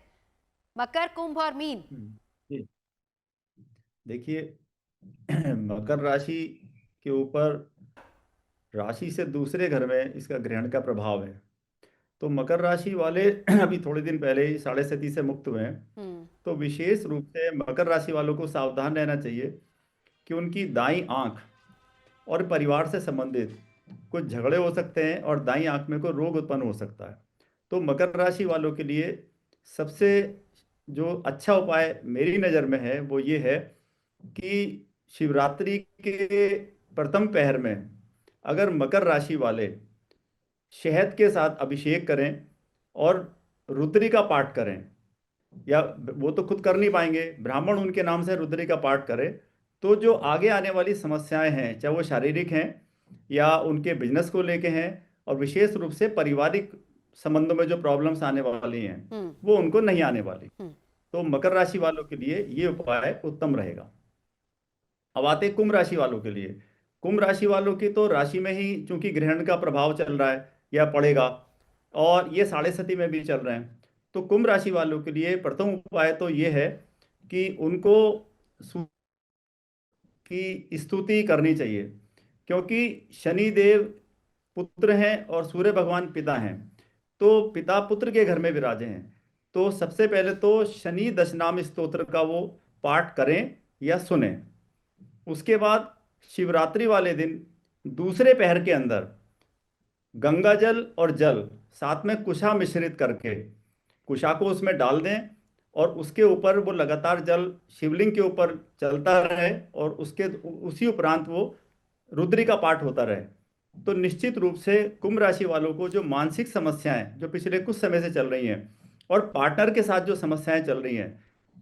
Speaker 1: मकर, कुंभ और मीन।
Speaker 5: जी, देखिए मकर राशि के ऊपर राशि से दूसरे घर में इसका ग्रहण का प्रभाव है। तो मकर राशि वाले अभी थोड़े दिन पहले ही 7.5 से मुक्त हुए हैं। तो विशेष रूप से मकर राशि वालों को सावधान रहना चाहिए कि उनकी दाईं आंख और परिवार से संबंधित कुछ झगड़े हो सकते हैं और दाईं आंख में कोई रोग उत्पन्न हो सकता है। तो मकर राशि वालों के लिए सबसे जो अच्छा उपाय मेरी नज़र में है वो ये है कि शिवरात्रि के प्रथम पहर में अगर मकर राशि वाले शहद के साथ अभिषेक करें और रुद्री का पाठ करें, या वो तो खुद कर नहीं पाएंगे, ब्राह्मण उनके नाम से रुद्री का पाठ करें, तो जो आगे आने वाली समस्याएं हैं, चाहे वो शारीरिक हैं या उनके बिजनेस को लेके हैं, और विशेष रूप से पारिवारिक संबंधों में जो प्रॉब्लम्स आने वाली हैं वो उनको नहीं आने वाली। तो मकर राशि वालों के लिए ये उपाय उत्तम रहेगा। अब आते हैं कुंभ राशि वालों के लिए। कुंभ राशि वालों की तो राशि में ही चूंकि ग्रहण का प्रभाव चल रहा है या पड़ेगा, और ये साढ़े सती में भी चल रहे हैं, तो कुंभ राशि वालों के लिए प्रथम उपाय तो ये है कि उनको सूर्य की स्तुति करनी चाहिए, क्योंकि शनि देव पुत्र हैं और सूर्य भगवान पिता हैं, तो पिता पुत्र के घर में विराजे हैं। तो सबसे पहले तो शनि दशनाम स्तोत्र का वो पाठ करें या सुने। उसके बाद शिवरात्रि वाले दिन दूसरे पहर के अंदर गंगा जल और जल साथ में कुशा मिश्रित करके कुशा को उसमें डाल दें, और उसके ऊपर वो लगातार जल शिवलिंग के ऊपर चलता रहे, और उसके उसी उपरांत वो रुद्री का पाठ होता रहे। तो निश्चित रूप से कुंभ राशि वालों को जो मानसिक समस्याएं जो पिछले कुछ समय से चल रही हैं, और पार्टनर के साथ जो समस्याएं चल रही हैं,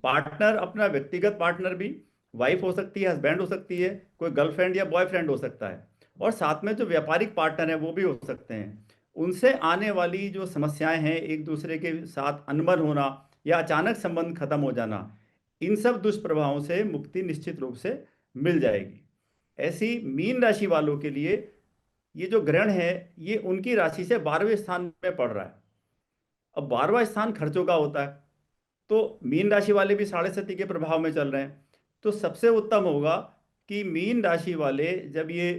Speaker 5: पार्टनर अपना व्यक्तिगत पार्टनर भी वाइफ हो सकती है, हस्बैंड हो सकती है, कोई गर्लफ्रेंड या बॉयफ्रेंड हो सकता है, और साथ में जो व्यापारिक पार्टनर है वो भी हो सकते हैं, उनसे आने वाली जो समस्याएं हैं, एक दूसरे के साथ अनबन होना या अचानक संबंध खत्म हो जाना, इन सब दुष्प्रभावों से मुक्ति निश्चित रूप से मिल जाएगी। ऐसी मीन राशि वालों के लिए ये जो ग्रहण है ये उनकी राशि से 12वें स्थान में पड़ रहा है। अब 12वां स्थान खर्चों का होता है, तो मीन राशि वाले भी साढ़े सती के प्रभाव में चल रहे हैं। तो सबसे उत्तम होगा कि मीन राशि वाले जब ये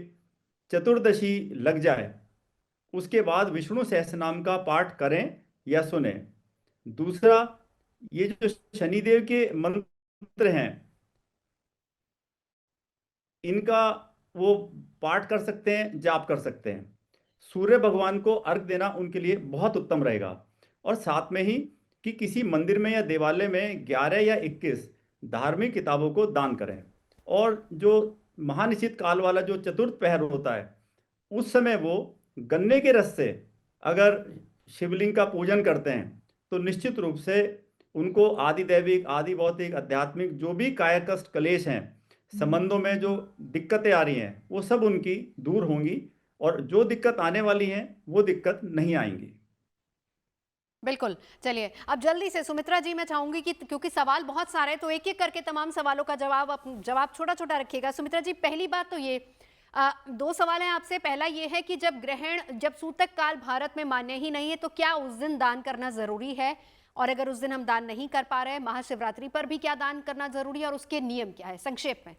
Speaker 5: चतुर्दशी लग जाए उसके बाद विष्णु सहस्रनाम का पाठ करें या सुने। दूसरा, ये जो शनिदेव के मंत्र हैं इनका वो पाठ कर सकते हैं, जाप कर सकते हैं। सूर्य भगवान को अर्घ देना उनके लिए बहुत उत्तम रहेगा, और साथ में ही कि किसी मंदिर में या देवालय में 11 या 21 धार्मिक किताबों को दान करें। और जो महानिशित काल वाला जो चतुर्थ पहर होता है उस समय वो गन्ने के रस से अगर शिवलिंग का पूजन करते हैं तो निश्चित रूप से उनको आदि दैविक, आदि भौतिक, आध्यात्मिक जो भी काया कष्ट क्लेश हैं, संबंधों में जो दिक्कतें आ रही हैं वो सब उनकी दूर होंगी, और जो दिक्कत आने वाली हैं वो दिक्कत नहीं आएंगी।
Speaker 1: बिल्कुल। चलिए, अब जल्दी से सुमित्रा जी मैं चाहूंगी कि क्योंकि सवाल बहुत सारे हैं तो एक एक करके तमाम सवालों का जवाब छोटा छोटा रखिएगा। सुमित्रा जी, पहली बात तो ये दो सवाल हैं आपसे। पहला ये है कि जब सूतक काल भारत में मान्य ही नहीं है तो क्या उस दिन दान करना जरूरी है, और अगर उस दिन हम दान नहीं कर पा रहे हैं महाशिवरात्रि पर भी क्या दान करना जरूरी है, और उसके नियम क्या है संक्षेप में?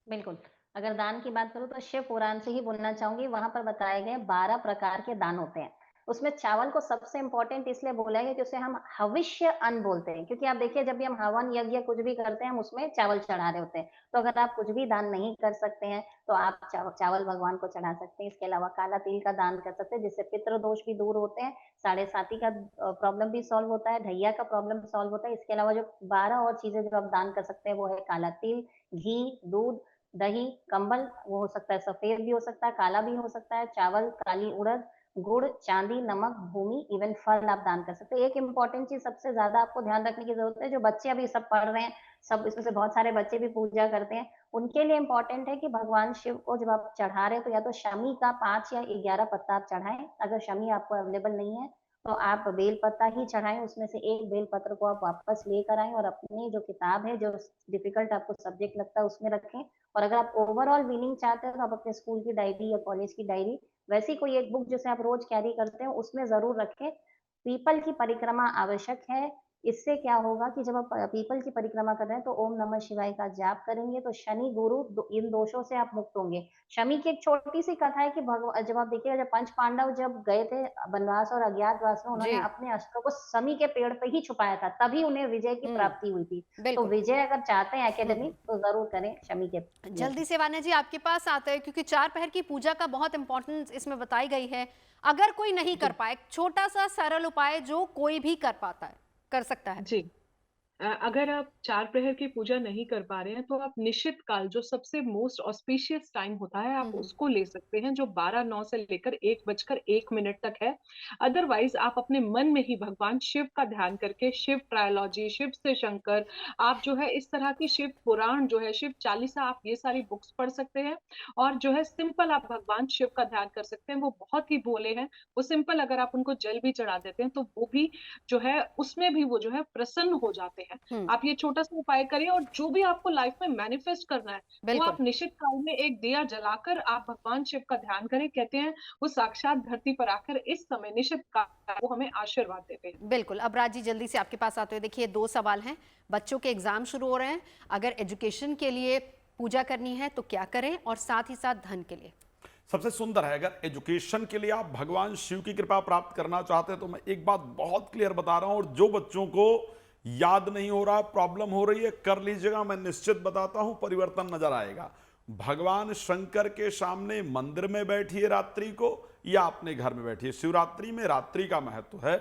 Speaker 3: बिल्कुल। अगर दान की बात करूँ तो शिव पुराण से ही बोलना चाहूंगी। वहां पर बताए गए 12 प्रकार के दान होते हैं। उसमें चावल को सबसे इंपॉर्टेंट इसलिए बोला है कि उसे हम हविष्य अन्न बोलते हैं, क्योंकि आप देखिए जब भी हम हवन यज्ञ कुछ भी करते हैं हम उसमें चावल चढ़ा रहे होते हैं। तो अगर आप कुछ भी दान नहीं कर सकते हैं तो आप चावल भगवान को चढ़ा सकते हैं। इसके अलावा काला तिल का दान कर सकते हैं, जिससे पितृ दोष भी दूर होते हैं, साढ़े साती का प्रॉब्लम भी सॉल्व होता है, ढैया का प्रॉब्लम सॉल्व होता है। इसके अलावा जो 12 और चीजें जो आप दान कर सकते हैं वो है काला तिल, घी, दूध, दही, कंबल, वो हो सकता है सफेद भी हो सकता है, काला भी हो सकता है, चावल, काली उड़द, गुड़, चांदी, नमक, भूमि, इवन फल आप दान कर सकते हैं। एक इंपॉर्टेंट चीज सबसे ज्यादा आपको ध्यान रखने की जरूरत है, जो बच्चे अभी सब पढ़ रहे हैं, सब इसमें से बहुत सारे बच्चे भी पूजा करते हैं, उनके लिए इंपॉर्टेंट है कि भगवान शिव को जब आप चढ़ा रहे हैं तो या तो शमी का 5 या 11 पत्ता आप चढ़ाएं। अगर शमी आपको अवेलेबल नहीं है तो आप बेल पत्ता ही चढ़ाएं, उसमें से एक बेल पत्र को आप वापस लेकर आएं और अपनी जो किताब है, जो डिफिकल्ट आपको सब्जेक्ट लगता है उसमें रखें। और अगर आप ओवरऑल मीनिंग चाहते हैं तो आप अपने स्कूल की डायरी या कॉलेज की डायरी, वैसी कोई एक बुक जिसे आप रोज कैरी करते हैं उसमें जरूर रखें। पीपल की परिक्रमा आवश्यक है। इससे क्या होगा कि जब आप पीपल की परिक्रमा कर रहे हैं तो ओम नमः शिवाय का जाप करेंगे तो शनि गुरु इन दोषों से आप मुक्त होंगे। शमी की एक छोटी सी कथा है कि जब आप देखिएगा जब पंच पांडव जब गए थे वनवास और अज्ञातवास में, उन्होंने
Speaker 1: जी
Speaker 3: अपने अस्त्रों को शमी के पेड़ पे ही छुपाया था, तभी उन्हें विजय की प्राप्ति हुई थी। तो
Speaker 1: बिल्कुल।
Speaker 3: विजय अगर चाहते हैं एकेडमी तो जरूर करें शमी के पेड़ से।
Speaker 1: जल्दी से वान्या जी आपके पास आते हैं क्योंकि 4 पहर की पूजा का बहुत इंपॉर्टेंस इसमें बताई गई है। अगर कोई नहीं कर पाए, छोटा सा सरल उपाय जो कोई भी कर सकता है।
Speaker 4: जी अगर आप 4 प्रहर की पूजा नहीं कर पा रहे हैं, तो आप निश्चित काल जो सबसे मोस्ट ऑस्पिशियस टाइम होता है, आप उसको ले सकते हैं, जो 12:09 से लेकर 1:01 तक है। अदरवाइज़ आप अपने मन में ही भगवान शिव का ध्यान करके शिव ट्रायोलॉजी, शिव से शंकर, आप जो है इस तरह की शिव पुराण जो है, शिव चालीसा, आप ये सारी बुक्स पढ़ सकते हैं और जो है सिंपल आप भगवान शिव का ध्यान कर सकते हैं। वो बहुत ही भोले हैं, वो सिंपल अगर आप उनको जल भी चढ़ा देते हैं, तो वो भी जो है उसमें भी वो जो है प्रसन्न हो जाते हैं।
Speaker 1: हम्म।
Speaker 4: आप ये छोटा-सा उपाय करिए और जो भी आपको लाइफ में मैनिफेस्ट करना है, वो
Speaker 1: बिल्कुल।
Speaker 4: आप निश्चित काल में एक दिया जलाकर आप भगवान शिव का ध्यान करें। कहते हैं वो साक्षात धरती पर आकर इस समय निश्चित काल वो हमें आशीर्वाद देते हैं।
Speaker 1: बिल्कुल। अब राज जी जल्दी से आपके पास आते हुए देखिए 2 सवाल हैं। बच्चों के एग्जाम शुरू हो रहे हैं, अगर एजुकेशन के लिए पूजा करनी है तो क्या करें, और साथ ही साथ धन के लिए?
Speaker 2: सबसे सुंदर है, अगर एजुकेशन के लिए आप भगवान शिव की कृपा प्राप्त करना चाहते हैं तो मैं एक बात बहुत क्लियर बता रहा हूं, और जो बच्चों को याद नहीं हो रहा, प्रॉब्लम हो रही है, कर लीजिएगा। मैं निश्चित बताता हूं परिवर्तन नजर आएगा। भगवान शंकर के सामने मंदिर में बैठिए रात्रि को, या अपने घर में बैठिए। शिवरात्रि में रात्रि का महत्व है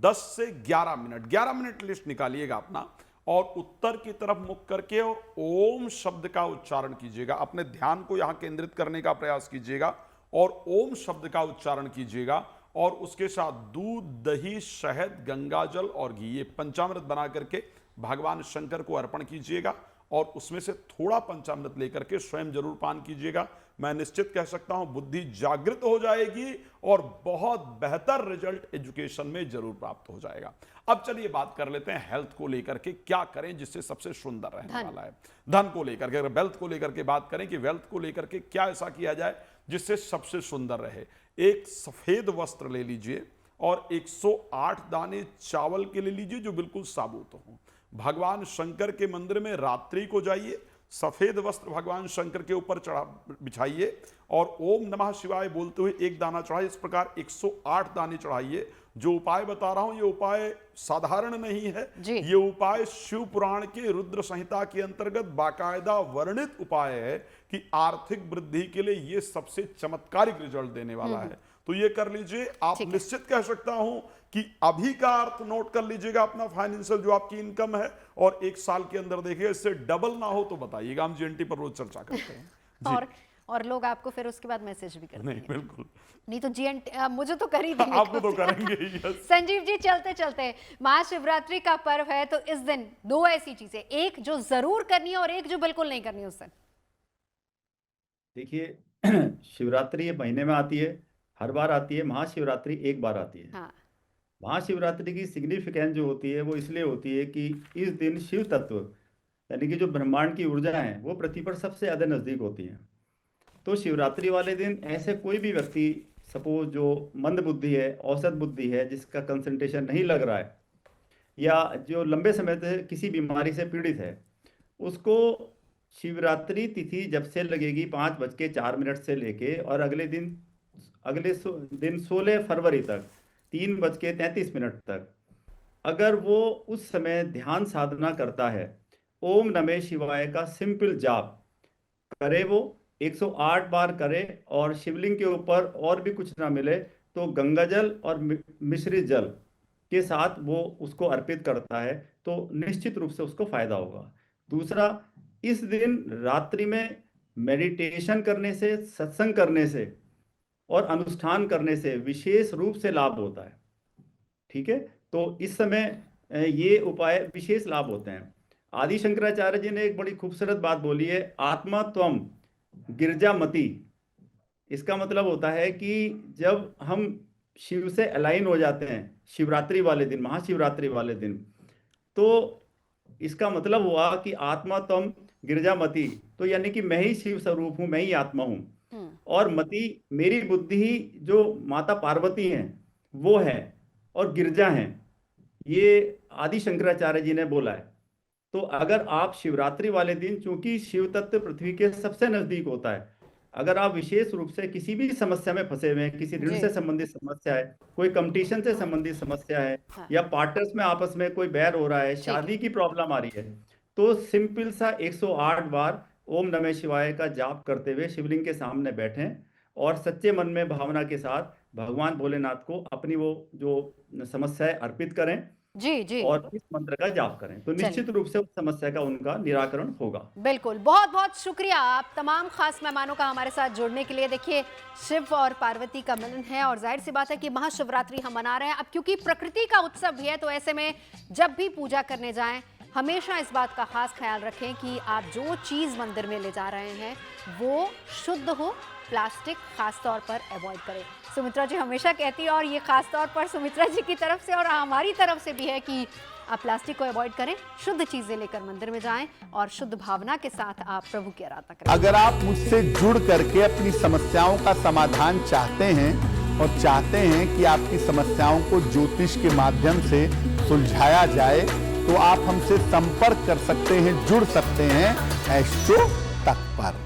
Speaker 2: 10 से 11 मिनट, 11 मिनट लिस्ट निकालिएगा अपना, और उत्तर की तरफ मुख करके और ओम शब्द का उच्चारण कीजिएगा। अपने ध्यान को यहां केंद्रित करने का प्रयास कीजिएगा और ओम शब्द का उच्चारण कीजिएगा, और उसके साथ दूध, दही, शहद, गंगाजल और घी, ये पंचामृत बना करके भगवान शंकर को अर्पण कीजिएगा, और उसमें से थोड़ा पंचामृत लेकर के स्वयं जरूर पान कीजिएगा। मैं निश्चित कह सकता हूं बुद्धि जागृत हो जाएगी और बहुत बेहतर रिजल्ट एजुकेशन में जरूर प्राप्त हो जाएगा। अब चलिए बात कर लेते हैं हेल्थ को लेकर के, क्या करें जिससे सबसे सुंदर रहने वाला है। धन को लेकर के, अगर वेल्थ को लेकर के बात करें कि वेल्थ को लेकर के क्या ऐसा किया जाए जिससे सबसे सुंदर रहे। एक सफेद वस्त्र ले लीजिए और 108 दाने चावल के ले लीजिए जो बिल्कुल साबुत हो। भगवान शंकर के मंदिर में रात्रि को जाइए, सफेद वस्त्र भगवान शंकर के ऊपर चढ़ा बिछाइए और ओम नमः शिवाय बोलते हुए एक दाना चढ़ाइए। इस प्रकार 108 दाने चढ़ाइए। जो उपाय बता रहा हूं ये उपाय साधारण नहीं है, ये उपाय शिव पुराण के रुद्र संहिता के अंतर्गत बाकायदा वर्णित उपाय है कि आर्थिक वृद्धि के लिए ये सबसे चमत्कारिक रिजल्ट देने वाला है। तो ये कर लीजिए। आप निश्चित कह सकता हूं कि अभी का अर्थ नोट कर लीजिएगा अपना फाइनेंशियल जो आपकी इनकम है, और 1 साल के अंदर देखिए इससे डबल ना हो तो बताइएगा। हम जीएनटी पर रोज चर्चा करते हैं
Speaker 1: और लोग आपको फिर उसके बाद मैसेज भी करते हैं।
Speaker 2: नहीं बिल्कुल
Speaker 1: नहीं तो जीएनटी मुझे तो कर ही देंगे।
Speaker 2: आपको तो करेंगे ही। यस।
Speaker 1: संजीव जी चलते चलते, महाशिवरात्रि का पर्व है तो इस दिन 2 ऐसी चीजें, एक जो जरूर करनी है और एक जो बिल्कुल नहीं करनी उस दिन।
Speaker 5: देखिए शिवरात्रि ये महीने में आती है, हर बार आती है। महाशिवरात्रि एक बार आती है।
Speaker 1: हाँ।
Speaker 5: महाशिवरात्रि की सिग्निफिकेंस जो होती है वो इसलिए होती है कि इस दिन शिव तत्व यानी कि जो ब्रह्मांड की ऊर्जा है वो पृथ्वी पर सबसे ज्यादा नजदीक होती है। तो शिवरात्रि वाले दिन ऐसे कोई भी व्यक्ति, सपोज जो मंद बुद्धि है, औसत बुद्धि है, जिसका कंसंट्रेशन नहीं लग रहा है, या जो लंबे समय से किसी बीमारी से पीड़ित है, उसको शिवरात्रि तिथि जब से लगेगी 5:04 से लेके और अगले दिन 16 फरवरी तक 3:33 तक, अगर वो उस समय ध्यान साधना करता है, ओम नमः शिवाय का सिंपल जाप करे, वो 108 बार करे, और शिवलिंग के ऊपर और भी कुछ ना मिले तो गंगाजल और मिश्रित जल के साथ वो उसको अर्पित करता है, तो निश्चित रूप से उसको फायदा होगा। दूसरा, इस दिन रात्रि में मेडिटेशन करने से, सत्संग करने से और अनुष्ठान करने से विशेष रूप से लाभ होता है। ठीक है, तो इस समय ये उपाय विशेष लाभ होते हैं। आदि शंकराचार्य जी ने एक बड़ी खूबसूरत बात बोली है, आत्मा त्वम गिरजामती। इसका मतलब होता है कि जब हम शिव से अलाइन हो जाते हैं शिवरात्रि वाले दिन, महाशिवरात्रि वाले दिन, तो इसका मतलब हुआ कि आत्मा त्वम गिरजामती, तो यानी कि मैं ही शिव स्वरूप हूं, मैं ही आत्मा हूं, और मति मेरी बुद्धि जो माता पार्वती हैं वो है, और गिरजा हैं। ये आदि शंकराचार्य जी ने बोला है। तो अगर आप शिवरात्रि वाले दिन, चूंकि शिव तत्व पृथ्वी के सबसे नजदीक होता है, अगर आप विशेष रूप से किसी भी समस्या में फंसे हुए हैं, किसी ऋण से संबंधित समस्या है, कोई कंपटीशन से संबंधित समस्या है, या पार्टनर्स में आपस में कोई बैर हो रहा है, शादी की प्रॉब्लम आ रही है, तो सिंपल सा 108 बार ओम नमः शिवाय का जाप करते हुए शिवलिंग के सामने बैठें और सच्चे मन में भावना के साथ भगवान भोलेनाथ को अपनी वो जो समस्या है अर्पित करें,
Speaker 1: जी जी
Speaker 5: और इस मंत्र का जाप करें, तो निश्चित रूप से उस समस्या का उनका निराकरण होगा।
Speaker 1: बिल्कुल, बहुत बहुत शुक्रिया आप तमाम खास मेहमानों का हमारे साथ जुड़ने के लिए। देखिए, शिव और पार्वती का मिलन है और जाहिर सी बात है कि महाशिवरात्रि हम मना रहे हैं अब, क्योंकि प्रकृति का उत्सव भी है, तो ऐसे में जब भी पूजा करने जाएं हमेशा इस बात का खास ख्याल रखें कि आप जो चीज़ मंदिर में ले जा रहे हैं वो शुद्ध हो, प्लास्टिक खास तौर पर अवॉइड करें। सुमित्रा जी हमेशा कहती है, और ये खास तौर पर सुमित्रा जी की तरफ से और हमारी तरफ से भी है, कि आप प्लास्टिक को अवॉइड करें, शुद्ध चीजें लेकर मंदिर में जाएं और शुद्ध भावना के साथ आप प्रभु की आराधना करें।
Speaker 6: अगर आप मुझसे जुड़ करके अपनी समस्याओं का समाधान चाहते हैं और चाहते हैं कि आपकी समस्याओं को ज्योतिष के माध्यम से सुलझाया जाए, तो आप हमसे संपर्क कर सकते हैं, जुड़ सकते हैं एस्ट्रो तक पर।